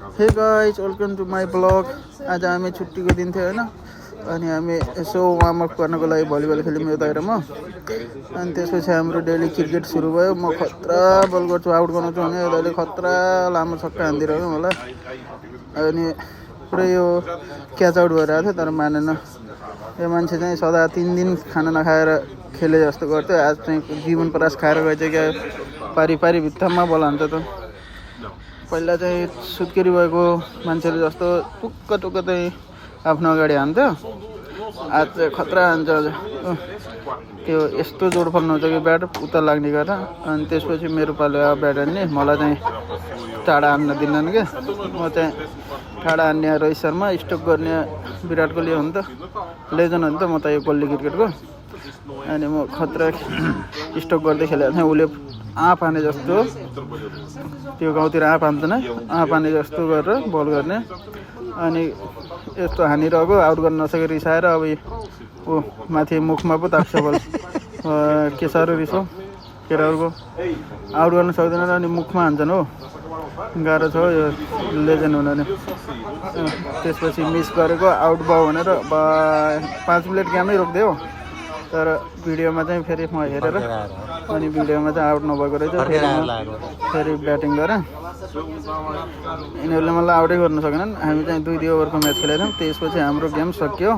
हे guys welcome to my blog. आज हामी छुट्टीको दिन थियो होइन, अनि हामी यसो वार्मअप गर्नको लागि भलिबल खेल्यौँ यता म। अनि त्यसपछि हाम्रो डेली क्रिकेट सुरु भयो। म खतरा बल गर्छु, आउट गर्नु छु भने यसले खतरा लामो छक्का हानिदिरहेको मलाई। अनि पुरै यो क्याच आउट भइरहेको थियो तर मानेन। यो मान्छे चाहिँ सदा 3 दिन खाना नखाएर खेले जस्तो गर्थ्यो, आज चाहिँ जीवन प्रयास खाएर गएछ क्या। पारी पारी भित्तामा बल हान्छ त। पहिला चाहिँ सुत्केरी भएको मान्छेले जस्तो टुक्क टुक्क चाहिँ आफ्नो अगाडि हान्थ्यो, आज चाहिँ खतरा हान्छ। त्यो यस्तो जोडफल नहुन्छ कि ब्याट उता लाग्ने गर्दा। अनि त्यसपछि मेरो पालो ब्याट हान्ने, मलाई चाहिँ टाढा हान्न दिन्नन् क्या। म चाहिँ टाढा हान्ने रोहित शर्मा, स्टोक गर्ने विराट कोहली हो नि त, लेजेन्ड हो नि त म त यो कोहली क्रिकेटको। अनि म खतरा स्टोक गर्दै खेलेको थिएँ। उसले आँप हाने जस्तो, त्यो गाउँतिर आँप हान्दैन, आँप हाने जस्तो गरेर बल गर्ने। अनि यस्तो हानिरहेको, आउट गर्न नसकेर रिसाएर अब ऊ माथि मुखमा पो ताक्छ बल। के साह्रो रिस हो केटाहरूको, आउट गर्न सक्दैन अनि मुखमा हान्छन् हो। गाह्रो छ यो लेजेन्ड हुन नि। त्यसपछि मिस गरेको, आउट भयो भनेर 5 मिनट गेमै रोकिदियो। तर भिडियोमा चाहिँ फेरि म हेरेर अनि भिडियोमा चाहिँ आउट नभएको रहेछ। फेरि ब्याटिङ गरेँ। यिनीहरूले मलाई आउटै गर्न सकेनन्। हामी चाहिँ 2 ओभरको म्याच खेलेको थियौँ। त्यसपछि हाम्रो गेम सकियो।